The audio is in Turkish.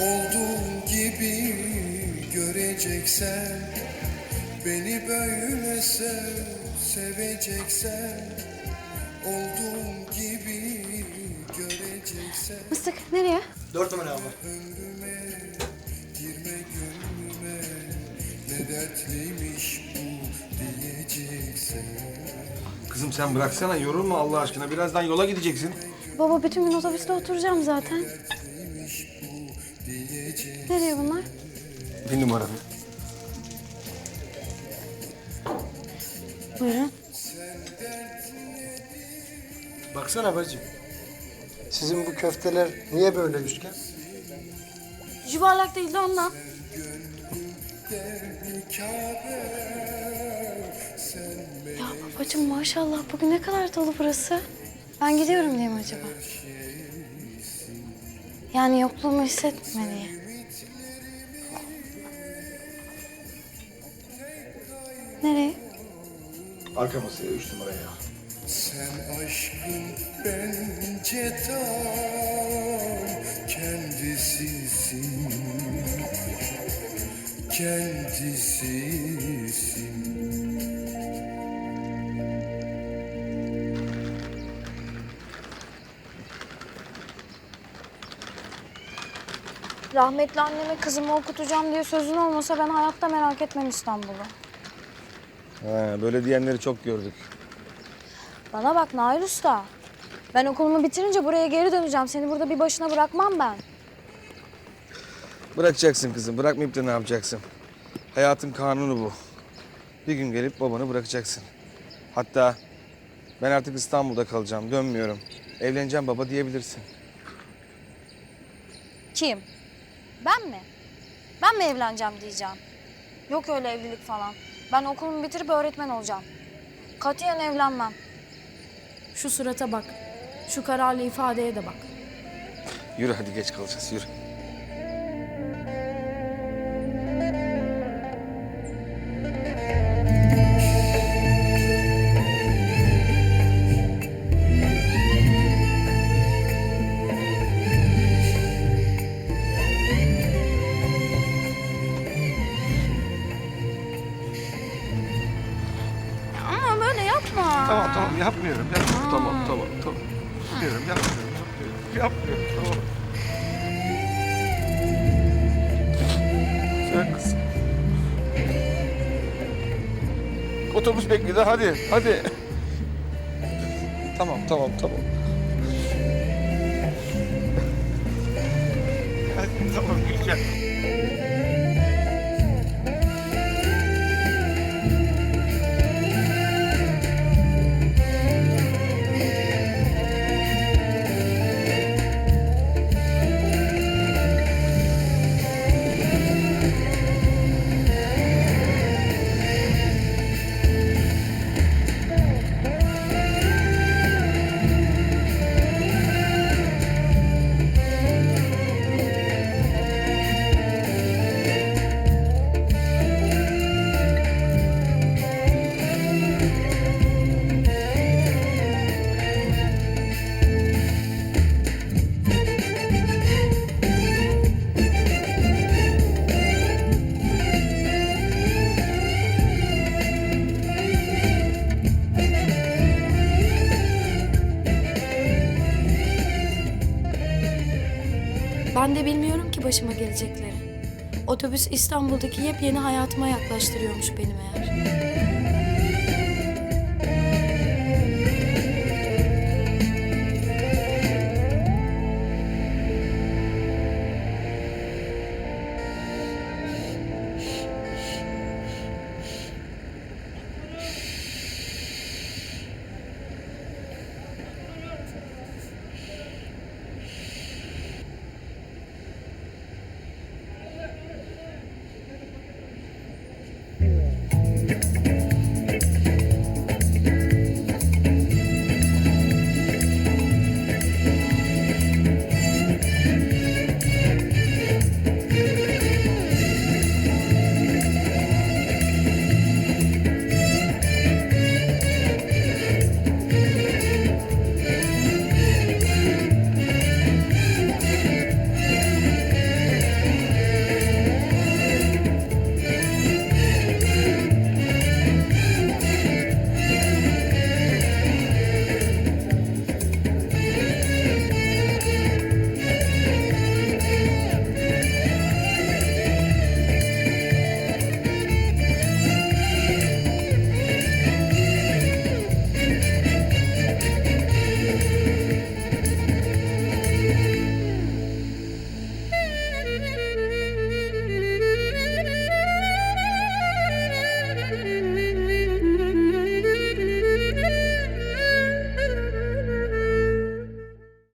Olduğum gibi göreceksen, beni böyle seveceksen, olduğum gibi göreceksen. Mıstık nereye? 4 numara abla. Ömrüme girme, gönlüme ne dertliymiş bu diyeceksen. Kızım sen bıraksana, yorulma Allah aşkına. Birazdan yola gideceksin. Baba bütün gün otobüste oturacağım zaten. Nereye bunlar? 1 numara. Buyurun. Baksana bacım. Sizin bu köfteler niye böyle üçgen? Yuvarlak değil de ondan. Ya babacığım maşallah bugün ne kadar dolu burası. Ben gidiyorum diye mi acaba? Yani yokluğumu hissetme diye. Nereye? Arka masaya 3 numaraya. Sen aşkın bence tam kendisisin, kendisisin. Rahmetli anneme kızımı okutacağım diye sözün olmasa ben hayatta merak etmem İstanbul'u. Böyle diyenleri çok gördük. Bana bak Nail Usta. Ben okulumu bitirince buraya geri döneceğim. Seni burada bir başına bırakmam ben. Bırakacaksın kızım. Bırakmayıp da ne yapacaksın? Hayatın kanunu bu. Bir gün gelip babanı bırakacaksın. Hatta ben artık İstanbul'da kalacağım, dönmüyorum. Evleneceğim baba diyebilirsin. Kim? Ben mi? Ben mi evleneceğim diyeceğim. Yok öyle evlilik falan. Ben okulumu bitirip öğretmen olacağım. Katiyen evlenmem. Şu surata bak. Şu kararlı ifadeye de bak. Yürü hadi, geç kalacağız, yürü. Ama böyle yapma. Tamam yapmıyorum. Tamam. Yapmıyorum, yapmıyorum. Tamam. Sen kızım. Otobüs bekliyor, hadi. Tamam. Hadi, tamam, gel. Ben de bilmiyorum ki başıma gelecekleri. Otobüs İstanbul'daki yepyeni hayatıma yaklaştırıyormuş benim eğer.